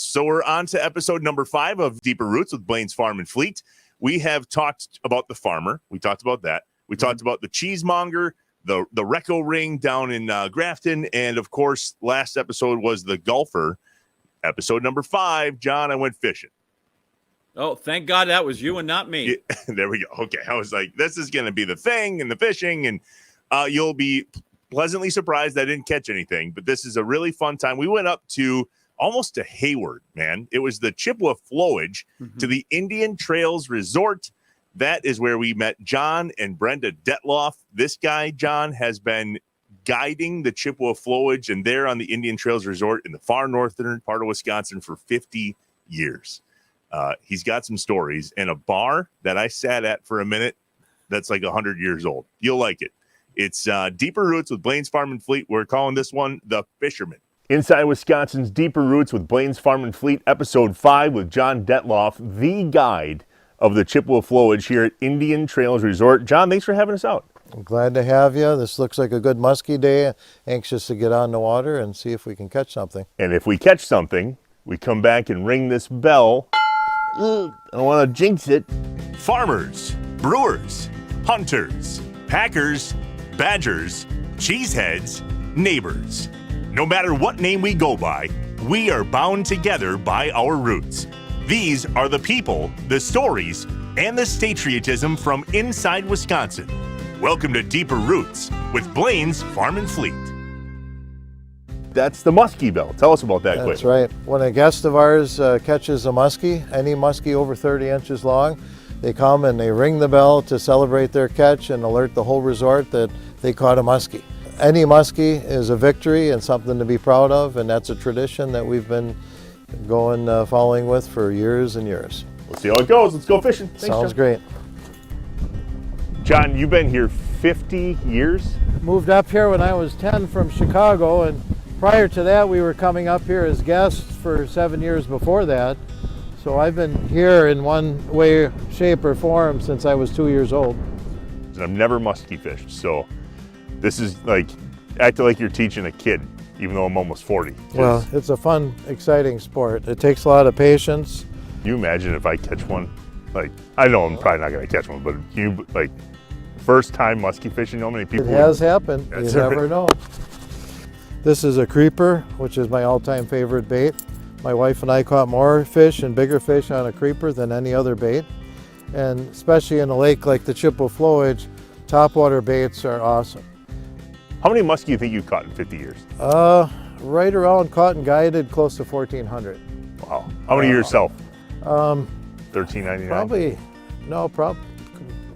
So we're on to episode number 5 of Deeper Roots with Blaine's Farm and Fleet. We have talked about the farmer. We talked about that. We talked about the cheesemonger, the Recco ring down in Grafton, and of course, last episode was the golfer. Episode number 5, John, I went fishing. Oh, thank God that was you and not me. Yeah, there we go. Okay, I was like, this is going to be the thing and the fishing, and you'll be pleasantly surprised I didn't catch anything, but this is a really fun time. We went up to almost to Hayward, man. It was the Chippewa Flowage to the Indian Trails Resort. That is where we met John and Brenda Dettloff. This guy, John, has been guiding the Chippewa Flowage and there on the Indian Trails Resort in the far northern part of Wisconsin for 50 years. He's got some stories and a bar that I sat at for a minute that's like 100 years old. You'll like it. It's Deeper Roots with Blaine's Farm and Fleet. We're calling this one the Fisherman. Inside Wisconsin's Deeper Roots with Blaine's Farm and Fleet, episode 5 with John Dettloff, the guide of the Chippewa Flowage here at Indian Trails Resort. John, thanks for having us out. I'm glad to have you. This looks like a good musky day. Anxious to get on the water and see if we can catch something. And if we catch something, we come back and ring this bell. I don't want to jinx it. Farmers, brewers, hunters, packers, badgers, cheeseheads, neighbors. No matter what name we go by, we are bound together by our roots. These are the people, the stories, and the patriotism from inside Wisconsin. Welcome to Deeper Roots with Blaine's Farm and Fleet. That's the musky bell. Tell us about that quick. That's right. When a guest of ours catches a muskie, any muskie over 30 inches long, they come and they ring the bell to celebrate their catch and alert the whole resort that they caught a muskie. Any muskie is a victory and something to be proud of, and that's a tradition that we've been following with for years and years. Let's see how it goes. Let's go fishing. Thanks, Sounds John. great. John, you've been here 50 years? Moved up here when I was 10 from Chicago, and prior to that we were coming up here as guests for 7 years before that. So I've been here in one way, shape, or form since I was 2 years old. I've never musky fished, so this is like acting like you're teaching a kid, even though I'm almost 40. Well, it's a fun, exciting sport. It takes a lot of patience. Can you imagine if I catch one? Like, I know I'm probably not going to catch one, but you, like, first time musky fishing, you know how many people? It has happened. You That's never know. This is a creeper, which is my all-time favorite bait. My wife and I caught more fish and bigger fish on a creeper than any other bait. And especially in a lake like the Chippewa Flowage, topwater baits are awesome. How many muskie do you think you've caught in 50 years? Right around caught and guided, close to 1,400. Wow. How many yourself? $13.99? Probably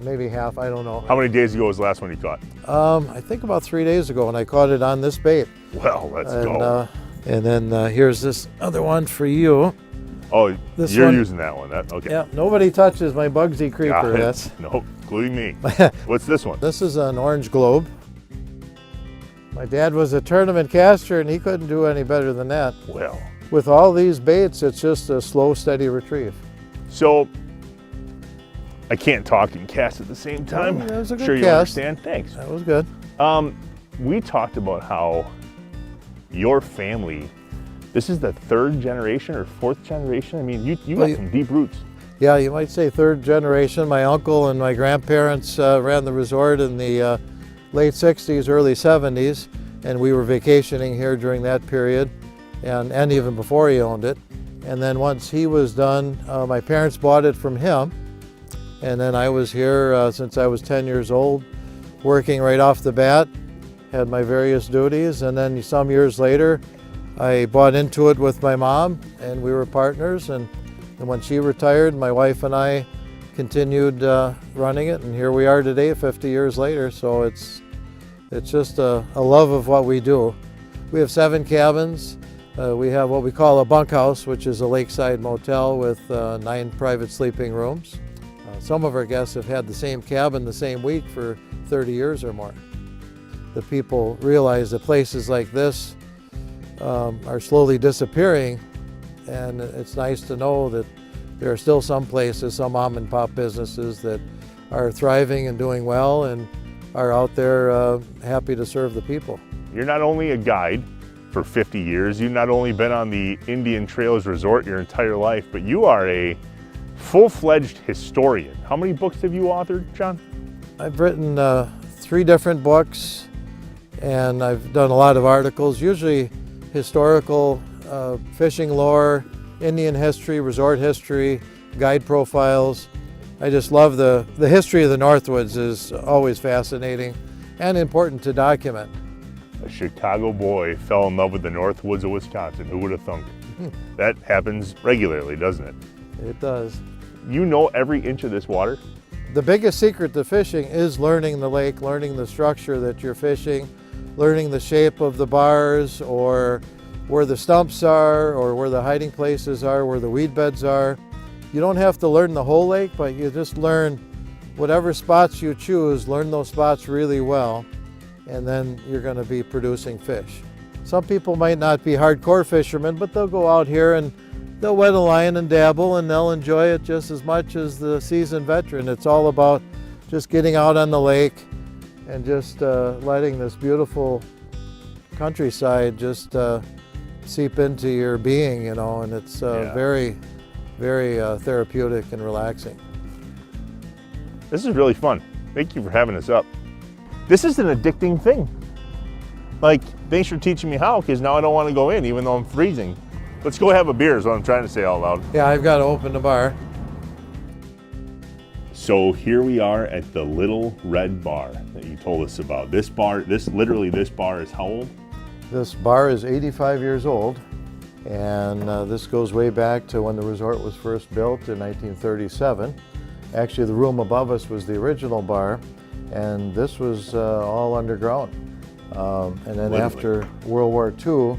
maybe half, I don't know. How many days ago was the last one you caught? I think about 3 days ago, and I caught it on this bait. Well, let's go. And then here's this other one for you. Oh, this you're one, using that one. Okay. Yeah, nobody touches my Bugsy creeper. No, including me. What's this one? This is an orange globe. My dad was a tournament caster, and he couldn't do any better than that. Well. With all these baits, it's just a slow, steady retrieve. So, I can't talk and cast at the same time. That was a good sure you cast. understand. Thanks. That was good. We talked about how your family, this is the 3rd generation or 4th generation. I mean, you got some deep roots. Yeah, you might say 3rd generation. My uncle and my grandparents ran the resort in the late 60s, early 70s, and we were vacationing here during that period, and even before he owned it. And then once he was done, my parents bought it from him, and then I was here since I was 10 years old, working right off the bat, had my various duties, and then some years later, I bought into it with my mom, and we were partners, and when she retired, my wife and I continued running it, and here we are today, 50 years later. So it's just a love of what we do. We have 7 cabins. We have what we call a bunkhouse, which is a lakeside motel with 9 private sleeping rooms. Some of our guests have had the same cabin the same week for 30 years or more. The people realize that places like this are slowly disappearing, and it's nice to know that there are still some places, some mom and pop businesses that are thriving and doing well and are out there happy to serve the people. You're not only a guide for 50 years. You've not only been on the Indian Trails Resort your entire life, but you are a full-fledged historian. How many books have you authored, John? I've written 3 different books, and I've done a lot of articles, usually historical, fishing lore, Indian history, resort history, guide profiles. I just love the history of the Northwoods is always fascinating and important to document. A Chicago boy fell in love with the Northwoods of Wisconsin. Who would have thunk? That happens regularly, doesn't it? It does. You know every inch of this water? The biggest secret to fishing is learning the lake, learning the structure that you're fishing, learning the shape of the bars, or where the stumps are, or where the hiding places are, where the weed beds are. You don't have to learn the whole lake, but you just learn whatever spots you choose, learn those spots really well, and then you're going to be producing fish. Some people might not be hardcore fishermen, but they'll go out here and they'll wet a line and dabble, and they'll enjoy it just as much as the seasoned veteran. It's all about just getting out on the lake and just letting this beautiful countryside just seep into your being, you know, and it's very, very therapeutic and relaxing. This is really fun. Thank you for having us up. This is an addicting thing. Like, thanks for teaching me how, because now I don't want to go in even though I'm freezing. Let's go have a beer is what I'm trying to say out loud. Yeah, I've got to open the bar. So here we are at the Little Red Bar that you told us about. This bar, this bar is how old? This bar is 85 years old, and this goes way back to when the resort was first built in 1937. Actually, the room above us was the original bar, and this was all underground. And then Literally. after World War II,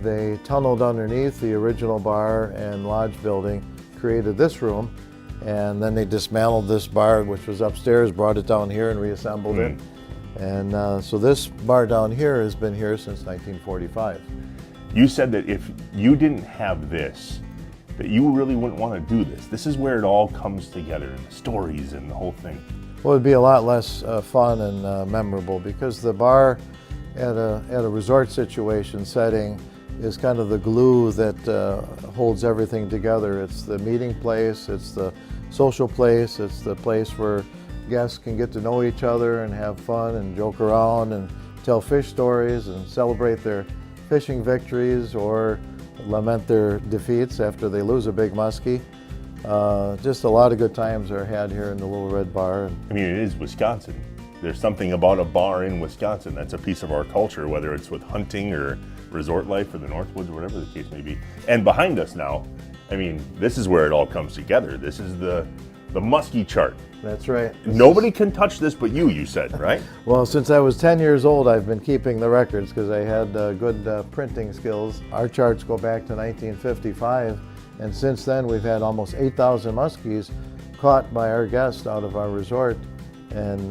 they tunneled underneath the original bar and lodge building, created this room, and then they dismantled this bar, which was upstairs, brought it down here and reassembled it. And so this bar down here has been here since 1945. You said that if you didn't have this, that you really wouldn't want to do this. This is where it all comes together, and the stories and the whole thing. Well, it'd be a lot less fun and memorable, because the bar at a resort situation setting is kind of the glue that holds everything together. It's the meeting place, it's the social place, it's the place where guests can get to know each other and have fun and joke around and tell fish stories and celebrate their fishing victories or lament their defeats after they lose a big muskie. Just a lot of good times are had here in the Little Red Bar. I mean, it is Wisconsin. There's something about a bar in Wisconsin that's a piece of our culture, whether it's with hunting or resort life or the Northwoods or whatever the case may be. And behind us now, I mean, this is where it all comes together. This is the musky chart. That's right. Nobody can touch this but you said, right? Well, since I was 10 years old, I've been keeping the records because I had good printing skills. Our charts go back to 1955, and since then we've had almost 8,000 muskies caught by our guests out of our resort and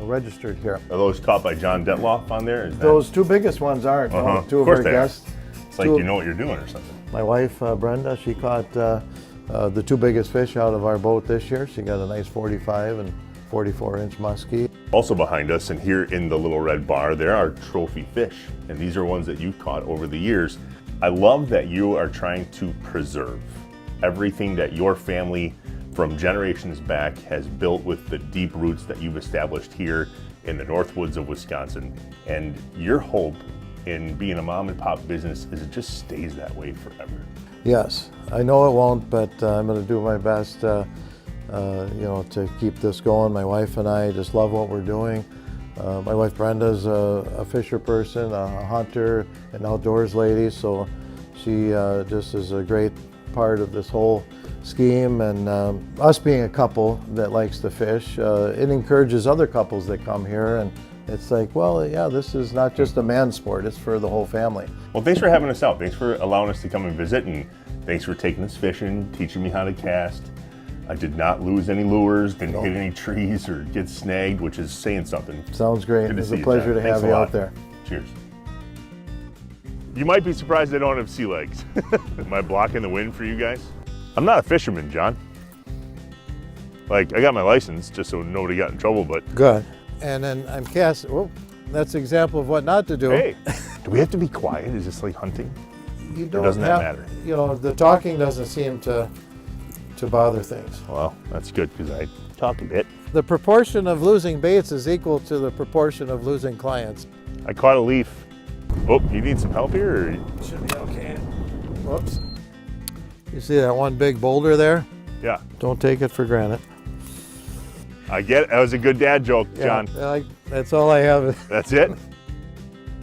registered here. Are those caught by John Dettloff on there? Those 2 biggest ones aren't. Uh-huh. Two of our guests. It's like you know what you're doing or something. My wife, Brenda, she caught the 2 biggest fish out of our boat this year. She got a nice 45 and 44-inch muskie. Also behind us and here in the Little Red Bar, there are trophy fish. And these are ones that you've caught over the years. I love that you are trying to preserve everything that your family from generations back has built with the deep roots that you've established here in the Northwoods of Wisconsin. And your hope in being a mom and pop business is it just stays that way forever. Yes, I know it won't, but I'm going to do my best, to keep this going. My wife and I just love what we're doing. My wife Brenda's a fisher person, a hunter, an outdoors lady, so she just is a great part of this whole scheme. And us being a couple that likes to fish, it encourages other couples that come here, and it's like, well, yeah, this is not just a man's sport, it's for the whole family. Well, thanks for having us out. Thanks for allowing us to come and visit, and thanks for taking us fishing, teaching me how to cast. I did not lose any lures, didn't hit any trees or get snagged, which is saying something. Sounds great. It's a pleasure to have you out there. Cheers. You might be surprised I don't have sea legs. Am I blocking the wind for you guys? I'm not a fisherman, John. Like, I got my license just so nobody got in trouble, but. Good. And then I'm casting. Oh, that's an example of what not to do. Hey, Do we have to be quiet? Is this like hunting? You Or doesn't that matter? You know, the talking doesn't seem to bother things. Well, that's good because I talk a bit. The proportion of losing baits is equal to the proportion of losing clients. I caught a leaf. Oh, you need some help here? Or... Should be okay. Whoops. You see that one big boulder there? Yeah. Don't take it for granted. I get it. That was a good dad joke, John. Yeah, that's all I have. That's it.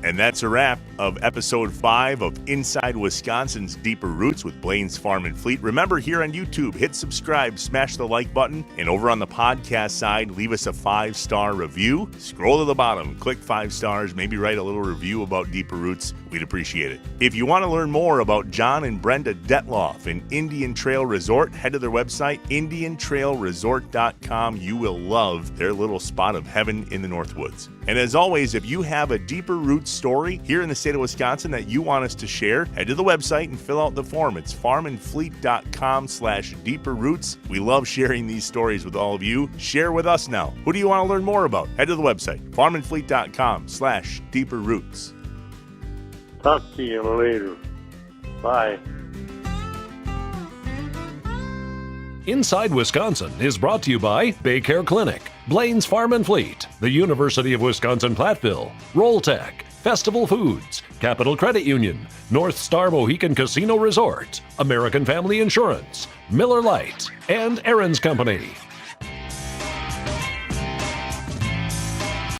And that's a wrap of episode 5 of Inside Wisconsin's Deeper Roots with Blaine's Farm and Fleet. Remember, here on YouTube, hit subscribe, smash the like button, and over on the podcast side, leave us a 5-star review. Scroll to the bottom, click 5 stars, maybe write a little review about Deeper Roots. We'd appreciate it. If you want to learn more about John and Brenda Dettloff and Indian Trail Resort, head to their website, IndianTrailResort.com. You will love their little spot of heaven in the Northwoods. And as always, if you have a Deeper Roots story here in the state of Wisconsin that you want us to share, head to the website and fill out the form. It's farmandfleet.com/deeperroots. We love sharing these stories with all of you. Share with us now. Who do you want to learn more about? Head to the website, farmandfleet.com/deeperroots. Talk to you later. Bye. Inside Wisconsin is brought to you by Baycare Clinic, Blaine's Farm and Fleet, the University of Wisconsin-Platteville, Rolltech, Festival Foods, Capital Credit Union, North Star Mohican Casino Resort, American Family Insurance, Miller Lite, and Aaron's Company.